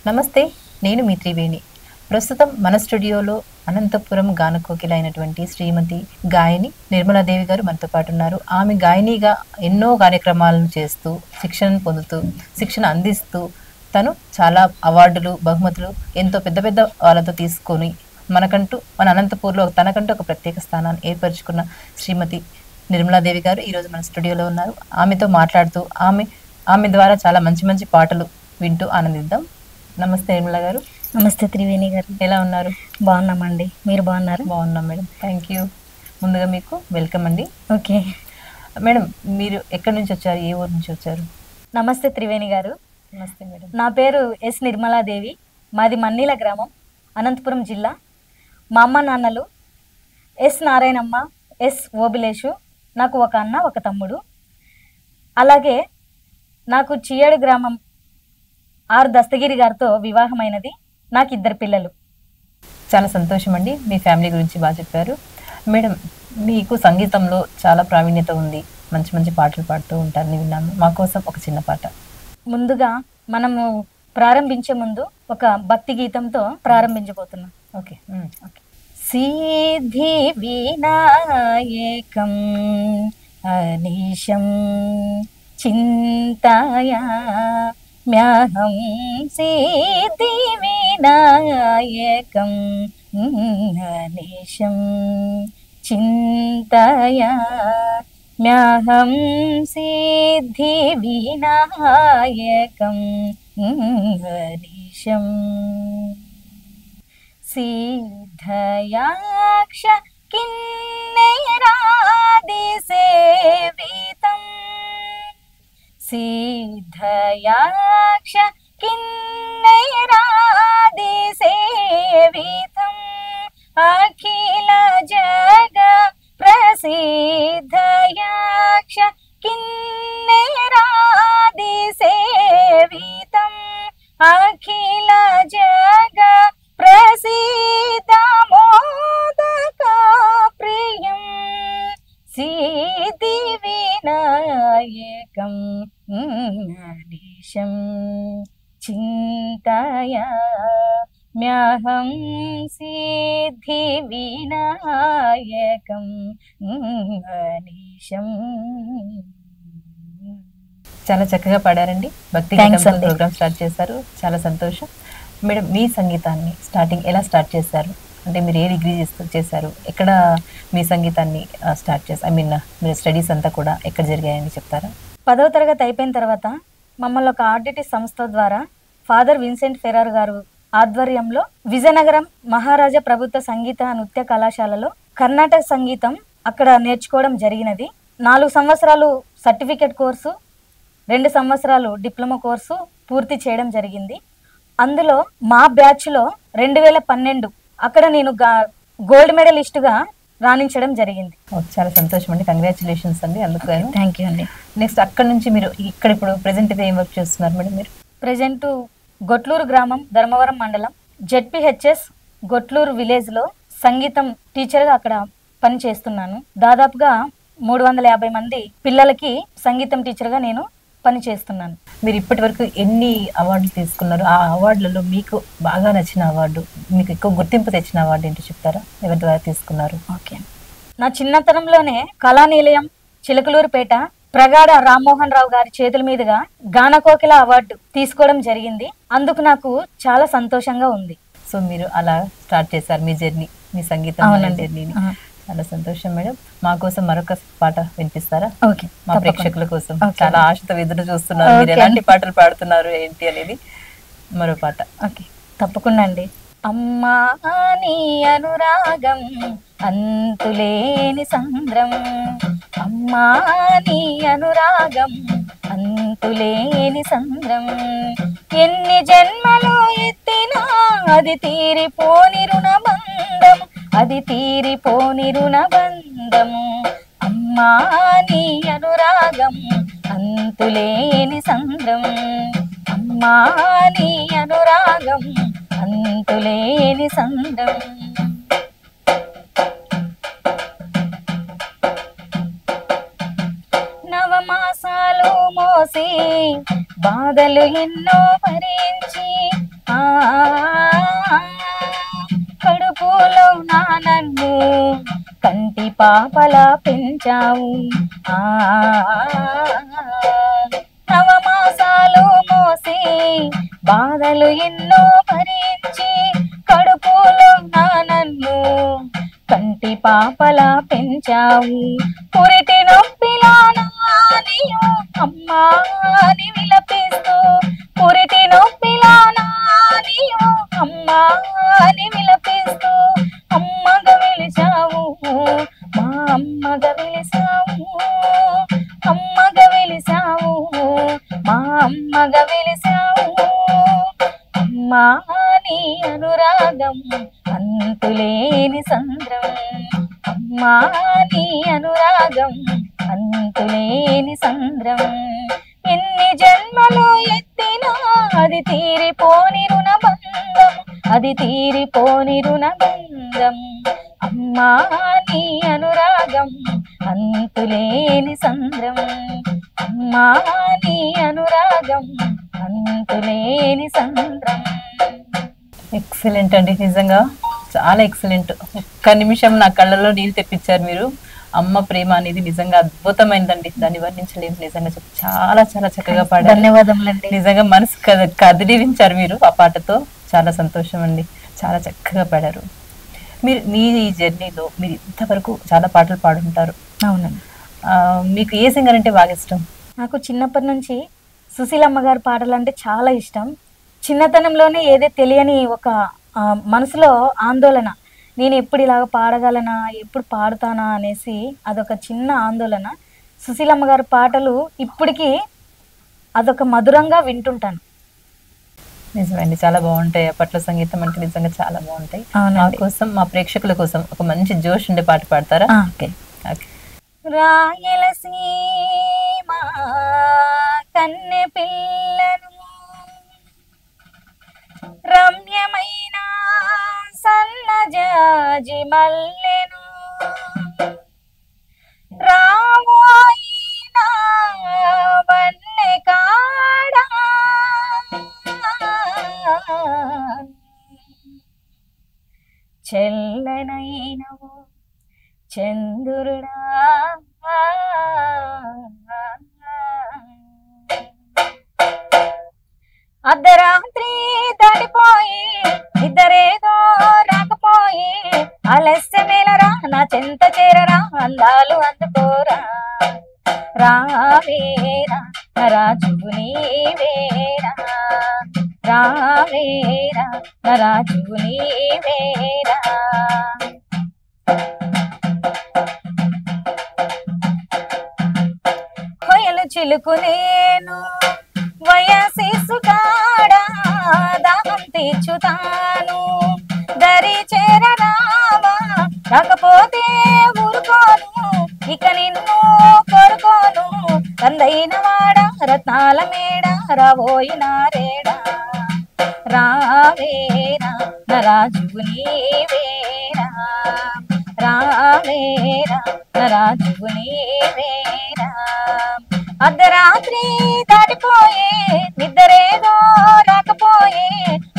నమస్తే, నేను మీ త్రివేణి. ప్రస్తుతం మన స్టూడియోలో అనంతపురం గానకోకిల అయినటువంటి శ్రీమతి గాయని నిర్మలాదేవి గారు మనతో పాటు ఉన్నారు. ఆమె గాయనిగా ఎన్నో కార్యక్రమాలను చేస్తూ, శిక్షణ పొందుతూ, శిక్షణ అందిస్తూ తను చాలా అవార్డులు, బహుమతులు ఎంతో పెద్ద పెద్ద వాళ్ళతో తీసుకొని మన అనంతపూర్లో తనకంటూ ఒక ప్రత్యేక స్థానాన్ని ఏర్పరచుకున్న శ్రీమతి నిర్మలాదేవి గారు ఈరోజు మన స్టూడియోలో ఉన్నారు. ఆమెతో మాట్లాడుతూ ఆమె ద్వారా చాలా మంచి మంచి పాటలు వింటూ ఆనందిద్దాం. నమస్తే నిర్మల గారు. నమస్తే త్రివేణి గారు. ఎలా ఉన్నారు? బాగున్నామండి, మీరు బాగున్నారు? బాగున్నాం మేడం, థ్యాంక్ యూ. ముందుగా మీకు వెల్కమ్ అండి. ఓకే మేడం, మీరు ఎక్కడి నుంచి వచ్చారు, ఏ ఊరు నుంచి వచ్చారు? నమస్తే త్రివేణి గారు. నమస్తే మేడం. నా పేరు ఎస్ నిర్మలాదేవి. మాది మన్నీల గ్రామం, అనంతపురం జిల్లా. మా అమ్మ నాన్నలు ఎస్ నారాయణమ్మ, ఎస్ ఓబిలేషు. నాకు ఒక అన్న, ఒక తమ్ముడు. అలాగే నాకు చియ్యాడు గ్రామం ఆర్ దస్తగిరి గారితో వివాహమైనది. నాకు 2 పిల్లలు. చాలా సంతోషం అండి, మీ ఫ్యామిలీ గురించి బాగా చెప్పారు. మేడం, మీకు సంగీతంలో చాలా ప్రావీణ్యత ఉంది, మంచి మంచి పాటలు పాడుతూ ఉంటారని విన్నాను. మా కోసం ఒక చిన్న పాట. ముందుగా మనము ప్రారంభించే ముందు ఒక భక్తి గీతంతో ప్రారంభించబోతున్నాం. ఓకే. సిద్ధి వినాయకం అనీశం చింతయా మ్యహం సిద్ధి వినాయకం అనీశం చింతయా మ్యహం సిద్ధి వినాయకం అనీశం సిద్ధయాక్ష కిన్నెరాదిసేవితం సిద్ధయాక్ష కిన్నెరాదిసేవితం అఖిల జగ ప్రసిద్ధయాక్ష కిన్నెరాదిసేవితం అఖిల జగ ప్రసిద్ధమోదక ప్రియం సిద్ధి వినాయకం అనీశం చింతయా మ్యహం సిద్ధి వినాయకం అనీశం. చాలా చక్కగా పాడారండి. భక్తి ప్రోగ్రామ్ స్టార్ట్ చేశారు, చాలా సంతోషం. మేడం, మీ సంగీతాన్ని ఎలా స్టార్ట్ చేశారు? అంటే మీరు ఏ డిగ్రీ చేశారు, ఎక్కడ మీ సంగీతాన్ని స్టార్ట్ చేశారు? మీరు స్టడీస్ అంతా కూడా ఎక్కడ జరిగాయని చెప్తారా? 10వ తరగతి అయిపోయిన తర్వాత మమ్మల్ని ఒక ఆర్డిటి సంస్థ ద్వారా ఫాదర్ విన్సెంట్ ఫెరార్ గారు ఆధ్వర్యంలో విజయనగరం మహారాజా ప్రభుత్వ సంగీత నృత్య కళాశాలలో కర్ణాటక సంగీతం అక్కడ నేర్చుకోవడం జరిగినది. 4 సంవత్సరాలు సర్టిఫికెట్ కోర్సు, 2 సంవత్సరాలు డిప్లొమా కోర్సు పూర్తి చేయడం జరిగింది. అందులో మా బ్యాచ్లో 2012 అక్కడ నేను గోల్డ్ మెడలిస్ట్గా రాణించడం జరిగింది. చాలా సంతోషం అండి, కంగ్రాచులేషన్స్ అండి. అందుకు థ్యాంక్ యూ అండి. నెక్స్ట్ అక్కడ నుంచి మీరు ఇక్కడ ఇప్పుడు ప్రెజెంట్ ఏం వర్క్ చేస్తున్నారు మేడం? మీరు ప్రెజెంట్ గొట్లూరు గ్రామం, ధర్మవరం మండలం, జెడ్పిహెచ్ఎస్ గొట్లూరు విలేజ్లో సంగీతం టీచర్గా అక్కడ పని చేస్తున్నాను. దాదాపుగా 350 మంది పిల్లలకి సంగీతం టీచర్గా నేను పని చేస్తున్నాను. మీరు ఇప్పటి వరకు ఎన్ని అవార్డులు తీసుకున్నారు? ఆ అవార్డులలో మీకు బాగా నచ్చిన అవార్డు, మీకు ఎక్కువ గుర్తింపు తెచ్చిన అవార్డు ఏంటో చెప్తారా? ఎవరి ద్వారా తీసుకున్నారు? ఓకే, నా చిన్నతనంలోనే కళానిలయం చిలకలూరుపేట ప్రగాఢ రామ్మోహన్ రావు గారి చేతుల మీదుగా గానకోకిల అవార్డు తీసుకోవడం జరిగింది. అందుకు నాకు చాలా సంతోషంగా ఉంది. సో మీరు అలా స్టార్ట్ చేశారు మీ జర్నీ, మీ సంగీతం జర్నీని. చాలా సంతోషం మేడం. మా కోసం మరొక పాట వినిపిస్తారా? ఓకే, మా ప్రేక్షకుల కోసం చాలా ఆశతో ఎదురు చూస్తున్నారు, మీరు ఎలాంటి పాటలు పాడుతున్నారు ఏంటి అనేది. మరో పాట. ఓకే, తప్పకుండా అండి. అమ్మా నీ అనురాగం అంతులేని సంద్రం, అమ్మా నీ అనురాగం అంతులేని సంద్రం, ఎన్ని జన్మలు ఎత్తినా అది తీరిపోని రుణబంధం, అది తీరిపోని రుణబంధము. అమ్మా నీ అనురాగం అంతులేని సంద్రం, అమ్మా నీ అనురాగం అంతులేని సంద్రం. నవమాసాలు మోసి బాధలు ఎన్నో భరించి ఆ కడుపులో నా నన్ను కంటి పాపలా పెంచావు. ఆ నవమాసాలు మోసి బాధలు ఎన్నో భరించి కడుపులో నా నన్ను కంటి పాపలా పెంచావు. పురిటి నొప్పిలా నానియు అమ్మా అని విలపిస్తూ, పురిటి నొప్పిలా నానియు అమ్మా అని విలపిస్తూ అమ్మగా వెలిసావు, మా అమ్మగా వెలిసావు, అమ్మగా వెలిసావు, మా అమ్మగా వెలిసావు. అమ్మా నీ అనురాగం అంతులేని సంద్రం, అమ్మా నీ అనురాగం అంతులేని సంద్రం. ఎన్ని జన్మలు ఎత్తినా అది తీరిపోని రుణబంధం, అది తీరిపోని రుణబంధం. అమ్మా నీ అనురాగం అంతులేని సంద్రం, అమ్మా నీ అనురాగం అంతులేని సంద్రం. ఎక్సలెంట్ అండి, నిజంగా చాలా ఎక్సలెంట్. ఒక్క నిమిషం నా కళ్ళలో నీళ్ళు తెప్పించారు మీరు. అమ్మ ప్రేమ అనేది నిజంగా అద్భుతమైనదండి, దాన్ని వర్ణించలేదు. నిజంగా చాలా చాలా చక్కగా పాడారు. ధన్యవాదములండి. నిజంగా మనసు కదిలించారు మీరు ఆ పాటతో. చాలా సంతోషం అండి, చాలా చక్కగా పాడారు. మీరు మీ ఈ జర్నీలో మీరు ఇంతవరకు చాలా పాటలు పాడుంటారు. అవునండి. మీకు ఏ సింగర్ అంటే బాగా ఇష్టం? నాకు చిన్నప్పటి నుంచి సుశీలమ్మ గారి పాటలు అంటే చాలా ఇష్టం. చిన్నతనంలోనే ఏదో తెలియని ఒక మనసులో ఆందోళన, నేను ఎప్పుడు ఇలాగ పాడగలనా, ఎప్పుడు పాడుతానా అనేసి అదొక చిన్న ఆందోళన. సుశీలమ్మ గారి పాటలు ఇప్పటికీ అదొక మధురంగా వింటుంటాను. నిజమండి, చాలా బాగుంటాయి అప్పట్లో సంగీతం అంటే, నిజంగా చాలా బాగుంటాయి. మా కోసం, మా ప్రేక్షకుల కోసం ఒక మంచి జోష్ ఉండే పాట పాడతారా? ఓకే. ఓకే. రాయలసీమ కన్నె పిల్లను, రమ్యమైన సన్నజాజి మల్లెను, రావోయినా వన్నె కాడా, చెల్లనైనవు చంద్రుడా, అర్ధరాత్రి దాటిపోయి ఇద్దరేదో రాకపోయి, ఆలస్యమేలరా నా చెంత చేరరా, అందాలు అందుకోరా, రావేరా రాజువు నీవేరా, రావేరా రాజువు నీవేరా. కొయలు చిలుకు నేను వయసిసుగాడా, దాహం తీర్చుతాను, దరి చేరరావా, కాకపోతే ఊరుకోను, ఇక నిన్ను కోరుకోను, కందైన వాడ రత్నాల మేడ, రాబోయినారేడా, రావేరా నరాజువు నీవేరా, రావేరా నరాజువు నీవేరా. అర్ధరాత్రి దాటిపోయే నిద్రేదో రాకపోయే,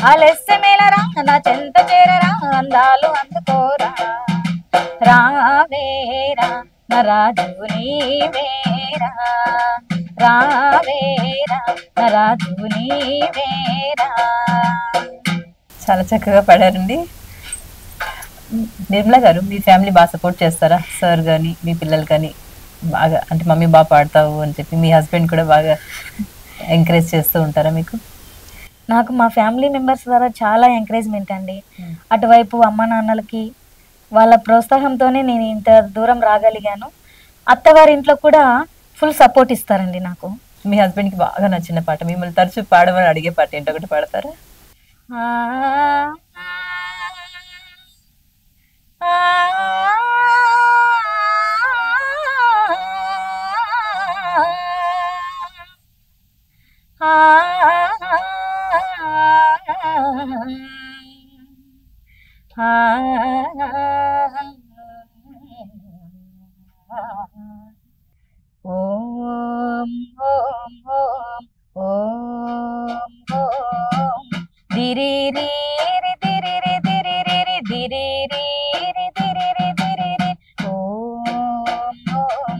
ఆలస్యమేలరా నా చెంత చేరరా, అందాలు అందుకోరా, రావేరా నరాజువు నీవేరా, రావేరా నరాజువు నీవేరా. చాలా చక్కగా పాడారండి. నిర్మల గారు, మీ ఫ్యామిలీ బాగా సపోర్ట్ చేస్తారా? సార్ కానీ మీ పిల్లలు కానీ బాగా, అంటే మమ్మీ బాగా పాడతావు అని చెప్పి మీ హస్బెండ్ కూడా బాగా ఎంకరేజ్ చేస్తూ ఉంటారా మీకు? నాకు మా ఫ్యామిలీ మెంబర్స్ ద్వారా చాలా ఎంకరేజ్మెంట్ అండి. అటువైపు అమ్మ నాన్నలకి వాళ్ళ ప్రోత్సాహంతోనే నేను ఇంత దూరం రాగలిగాను. అత్తవారి ఇంట్లో కూడా ఫుల్ సపోర్ట్ ఇస్తారండి నాకు. మీ హస్బెండ్కి బాగా నచ్చిన పాట, మిమ్మల్ని తరచూ పాడమని అడిగే పాట ఏంటో ఒకటి పాడతారా? ఓం ఓం ఓం ఓం ఓం దిరి దిరి రి దిరి రి దిరి రి రి దిరి రి రి దిరి రి దిరి రి ఓం ఓం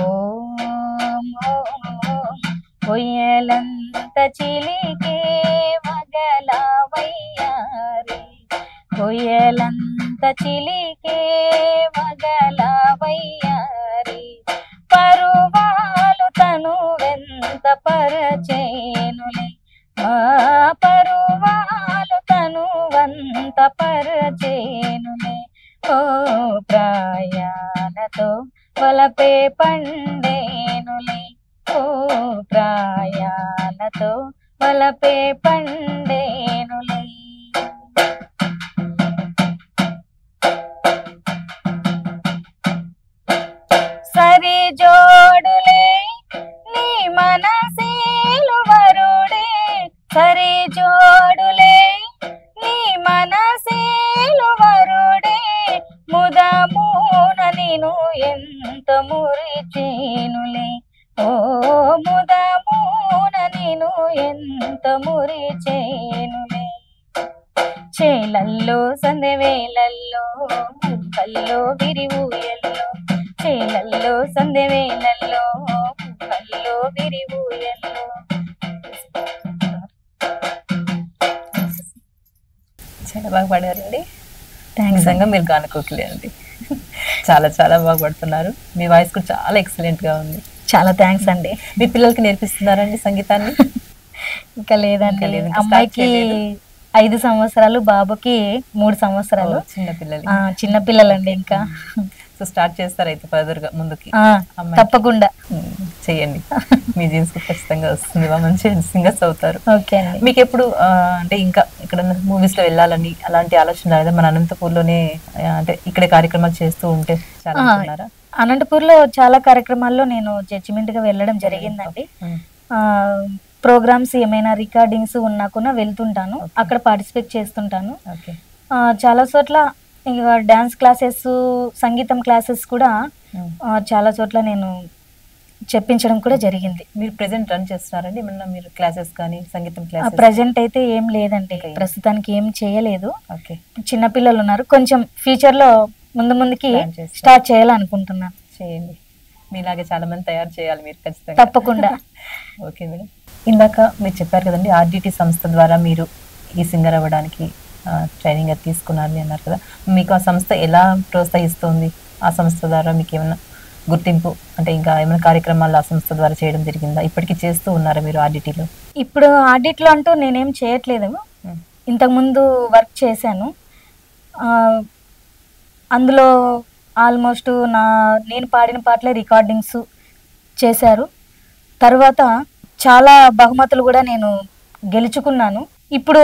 ఓం ఓం ఓం కొయ్యలంత చిలికే మగల వయ్యారి కొయ్యలంత చిలికే మగల వయ్యారి పరువాలు తను వెంత పరచేనులే పరువాలు తను వంత పరచేనులే ఓ ప్రాయాలతో వలపే పండేనులే ఓ ప్రాయాలతో వలపే పండేనులే సరి జోడులే నీ మనసేలు వరుడే సరి జోడులే నీ మనసేలు వరుడే ముదమున నిను ఎంత మురిచేనులే ఓ ముదమున నిను ఎంత మురిచేనులే చేలల్లో సందెవేలల్లో కల్లో విరివుయల్లో చేలల్లో సందెవేలల్లో కల్లో విరివుయల్లో చాలా బాగా పాడారండి. నిజంగా మీరు గానకోకిలే అండి. చాలా చాలా బాగా పాడుతున్నారు. మీ వాయిస్ కూడా చాలా ఎక్సలెంట్ గా ఉంది. చాలా థ్యాంక్స్ అండి. మీ పిల్లలకి నేర్పిస్తున్నారండి సంగీతాన్ని? ఇంకా లేదండి. అమ్మాయికి 5 సంవత్సరాలు, బాబుకి 3 సంవత్సరాలు. చిన్న పిల్లలండి. ఇంకా సో స్టార్ట్ చేస్తారు అయితే ఫర్దర్ గా ముందుకి? తప్పకుండా చెయ్యండి. మీ జీన్స్ ఖచ్చితంగా వస్తుంది. మంచి సింగర్స్ అవుతారు. ఓకే అండి. మీకు ఎప్పుడు అంటే ఇంకా ఇక్కడ మూవీస్ లో వెళ్ళాలని అలాంటి ఆలోచన రాలేదా? మన అనంతపూర్లోనే అంటే ఇక్కడే కార్యక్రమాలు చేస్తూ ఉంటే చాలా? అనంతపూర్లో చాలా కార్యక్రమాల్లో నేను జడ్జిమెంట్ గా వెళ్ళడం జరిగిందండి. ప్రోగ్రామ్స్ ఏమైనా రికార్డింగ్స్ ఉన్నా కూడా వెళ్తుంటాను, అక్కడ పార్టిసిపేట్ చేస్తుంటాను. చాలా చోట్ల డాన్స్ క్లాసెస్, సంగీతం క్లాసెస్ కూడా చాలా చోట్ల నేను చెప్పించడం కూడా జరిగింది. మీరు ప్రెజెంట్ రన్ చేస్తున్నారండి ఏమన్నా మీరు క్లాసెస్ కానీ సంగీతం క్లాసెస్? ప్రెజెంట్ అయితే ఏం లేదండి, ప్రస్తుతానికి ఏం చేయలేదు. చిన్నపిల్లలు ఉన్నారు, కొంచెం ఫ్యూచర్ లో ముందుకి స్టార్ట్ చేయాలనుకుంటున్నాను. చేయండి, మీలాగే చాలా మంది తయారు చేయాలి మీరు ఖచ్చితంగా. తప్పకుండా. Okay madam. ఇందాక మీరు చెప్పారు కదండి ఆర్డిటి సంస్థ ద్వారా మీరు ఈ సింగర్ అవ్వడానికి ట్రైనింగ్ అది తీసుకున్నారని అన్నారు కదా. మీకు ఆ సంస్థ ఎలా ప్రోత్సహిస్తుంది? ఆ సంస్థ ద్వారా మీకు ఏమైనా గుర్తింపు అంటే ఇంకా ఏమైనా కార్యక్రమాలు ఆ సంస్థ ద్వారా చేయడం జరిగిందా? ఇప్పటికీ చేస్తూ ఉన్నారా మీరు ఆర్డిటీలో? ఇప్పుడు ఆర్డిట్లో అంటూ నేనేం చేయట్లేదు. ఇంతకుముందు వర్క్ చేశాను. అందులో ఆల్మోస్ట్ నేను పాడిన పాటలే రికార్డింగ్స్ చేశారు. తర్వాత చాలా బహుమతులు కూడా నేను గెలుచుకున్నాను. ఇప్పుడు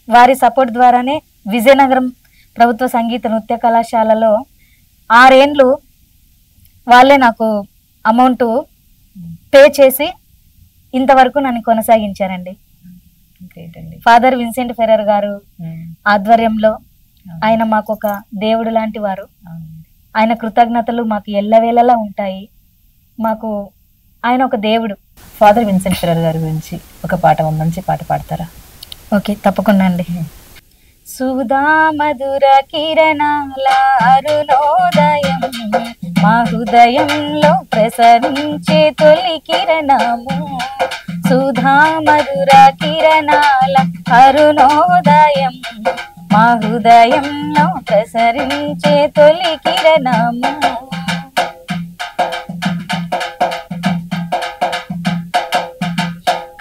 వారి సపోర్ట్ ద్వారానే విజయనగరం ప్రభుత్వ సంగీత నృత్య కళాశాలలో 6 ఏళ్ళు వాళ్ళే నాకు అమౌంట్ పే చేసి ఇంతవరకు నన్ను కొనసాగించారండి. ఫాదర్ విన్సెంట్ ఫెరర్ గారు ఆధ్వర్యంలో ఆయన మాకు ఒక దేవుడు లాంటి వారు. ఆయన కృతజ్ఞతలు మాకు ఎల్లవేళలా ఉంటాయి. మాకు ఆయన ఒక దేవుడు. ఫాదర్ విన్సెంట్ ఫెరర్ గారి గురించి ఒక పాట, మంచి పాట పాడతారా? ఓకే, తప్పకుండా అండి. సుధా మధుర కిరణాల అరుణోదయం మా హృదయంలో ప్రసరించే తొలి కిరణము. సుధా మధుర కిరణాల అరుణోదయం మా హృదయంలో ప్రసరించే తొలి కిరణము.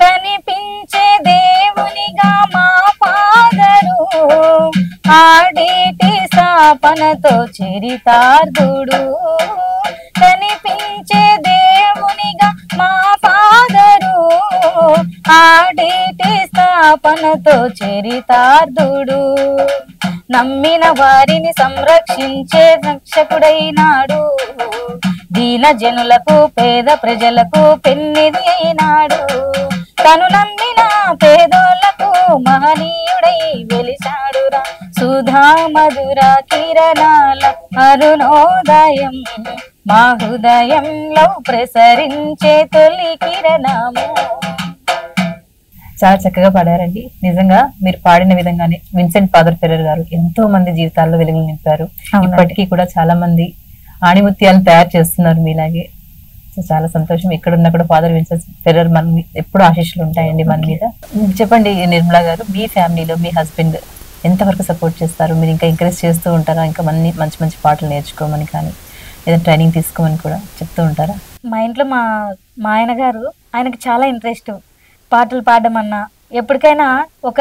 కనిపించే దేవునిగా మా ఫాదరు, ఆడేటి స్థాపనతో చరితార్థుడు. కనిపించే దేవునిగా మా ఫాదరు, ఆడేటి స్థాపనతో చరితార్థుడు. నమ్మిన వారిని సంరక్షించే రక్షకుడైనాడు. దీన జనులకు, పేద ప్రజలకు పెన్నిది అయినాడు. తను నమ్మిన పేదోళ్లకు మహనీయుడై వెలిశాడురా. సుధా మధుర కిరణాల అరుణోదయం మా హృదయంలో ప్రసరించే తొలి కిరణము. చాలా చక్కగా పాడారండి. నిజంగా మీరు పాడిన విధంగానే విన్సెంట్ ఫాదర్ ఫెరర్ గారు ఎంతో మంది జీవితాల్లో వెలుగులు నింపారు. ఇప్పటికీ కూడా చాలా మంది ఆణిముత్యాలను తయారు చేస్తున్నారు మీలాగే. సో చాలా సంతోషం. ఎక్కడున్నా కూడా ఫాదర్ విన్సెంట్ ఫెరర్ మన ఎప్పుడు ఆశీస్సులు ఉంటాయండి మన మీద. చెప్పండి నిర్మలా గారు, మీ ఫ్యామిలీలో మీ హస్బెండ్ ఎంతవరకు సపోర్ట్ చేస్తారు? మీరు ఇంకా ఎంకరేజ్ చేస్తూ ఉంటారా? ఇంకా మంచి మంచి పాటలు నేర్చుకోమని కానీ ఏదైనా ట్రైనింగ్ తీసుకోమని కూడా చెప్తూ ఉంటారా? మా ఇంట్లో మా ఆయన గారు, ఆయనకి చాలా ఇంట్రెస్ట్ పాటలు పాడడం అన్నా. ఎప్పటికైనా ఒక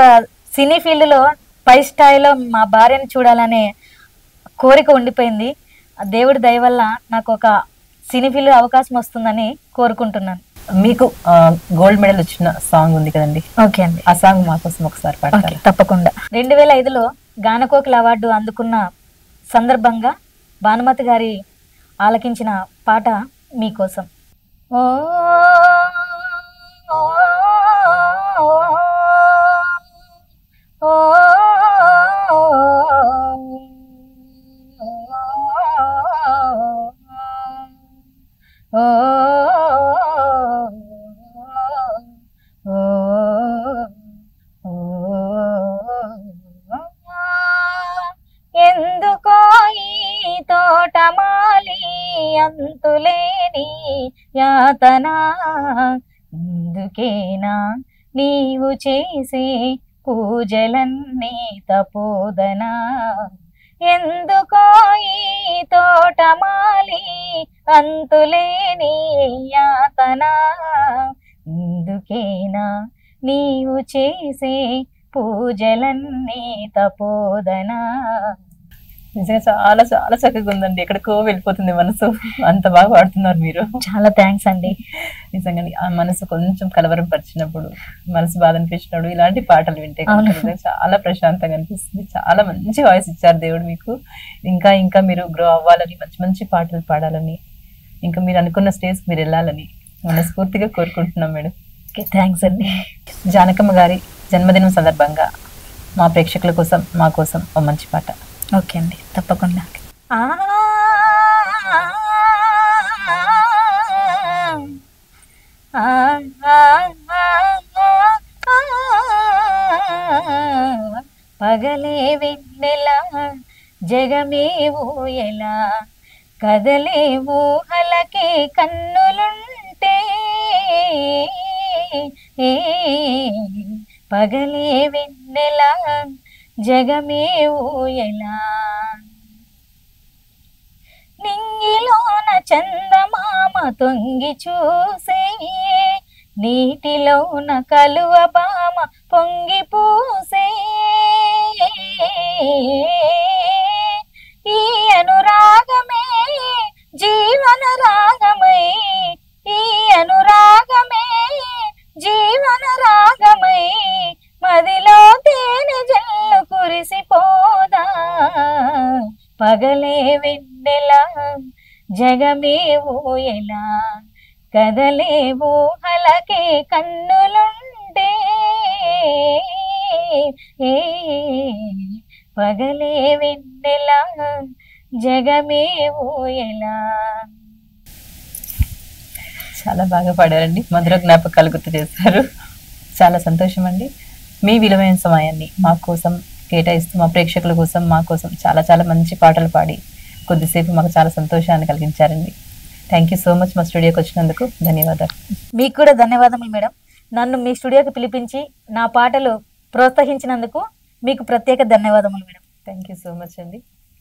సినీ ఫీల్డ్లో పై స్థాయిలో మా భార్యను చూడాలనే కోరిక ఉండిపోయింది. దేవుడి దయ వల్ల నాకు ఒక సినీ ఫీల్డ్ అవకాశం వస్తుందని కోరుకుంటున్నాను. మీకు గోల్డ్ మెడల్ వచ్చిన సాంగ్ ఉంది కదండి, ఓకే అండి, ఆ సాంగ్ మా కోసం ఒకసారి పాడతారా? తప్పకుండా. 2005లో గానకోకిల అవార్డు అందుకున్న సందర్భంగా భానుమతి గారి ఆలకించిన పాట మీకోసం. ఓ ఎందుకో ఈ తోటమాలి అంతులేని యాతన, ఎందుకేనా నీవు చేసే పూజలన్నీ తపోదనా, ఎందుకో ఈ తోటమాలి అంతులేని యాతన, ఎందుకేనా నీవు చేసే పూజలన్నీ తపోదనా. నిజంగా చాలా చాలా చక్కగా ఉందండి. ఎక్కడికో వెళ్ళిపోతుంది మనసు. అంత బాగా పాడుతున్నారు మీరు. చాలా థ్యాంక్స్ అండి. నిజంగా ఆ మనసు కొంచెం కలవరం పరిచినప్పుడు, మనసు బాధ అనిపించినప్పుడు ఇలాంటి పాటలు వింటే చాలా ప్రశాంతంగా అనిపిస్తుంది. చాలా మంచి వాయిస్ ఇచ్చారు దేవుడు మీకు. ఇంకా ఇంకా మీరు గ్రో అవ్వాలని, మంచి మంచి పాటలు పాడాలని, ఇంకా మీరు అనుకున్న స్టేజ్ మీరు వెళ్ళాలని మనస్ఫూర్తిగా కోరుకుంటున్నాం మేడం. థ్యాంక్స్ అండి. జానకమ్మ గారి జన్మదినం సందర్భంగా మా ప్రేక్షకుల కోసం, మా కోసం ఒక మంచి పాట. ఓకే అండి, తప్పకుండా. పగలే వెన్నెల జగమే ఊయలా, కదలే ఊహలకే కన్నులుంటే, పగలే వెన్నెల జగమే ఊయలా, నింగిలోన చందమామ తొంగి చూసే, నీటిలోన కలువ బామ పొంగి పూసే, ఈ అనురాగమే జీవన రాగమై, ఈ అనురాగమే జీవన రాగమై, మదిలో తేనె జల్లు కురిసిపోదా, పగలే వెన్నెల జగమే ఊయలా, కదలే ఊహలకే కన్నులుండే, పగలే వెన్నెల జగమే ఊయలా. చాలా బాగా పాడారండి. మధుర జ్ఞాపకాలు గుర్తు చేశారు. చాలా సంతోషం అండి. మీ విలువైన సమయాన్ని మా కోసం కేటాయిస్తూ, మా ప్రేక్షకుల కోసం, మా కోసం చాలా చాలా మంచి పాటలు పాడి కొద్దిసేపు మాకు చాలా సంతోషాన్ని కలిగించారండి. థ్యాంక్ యూ సో మచ్ మా స్టూడియోకి వచ్చినందుకు. ధన్యవాదాలు. మీకు కూడా ధన్యవాదములు మేడం. నన్ను మీ స్టూడియోకి పిలిపించి నా పాటలు ప్రోత్సహించినందుకు మీకు ప్రత్యేక ధన్యవాదములు madam. Thank you so much అండి.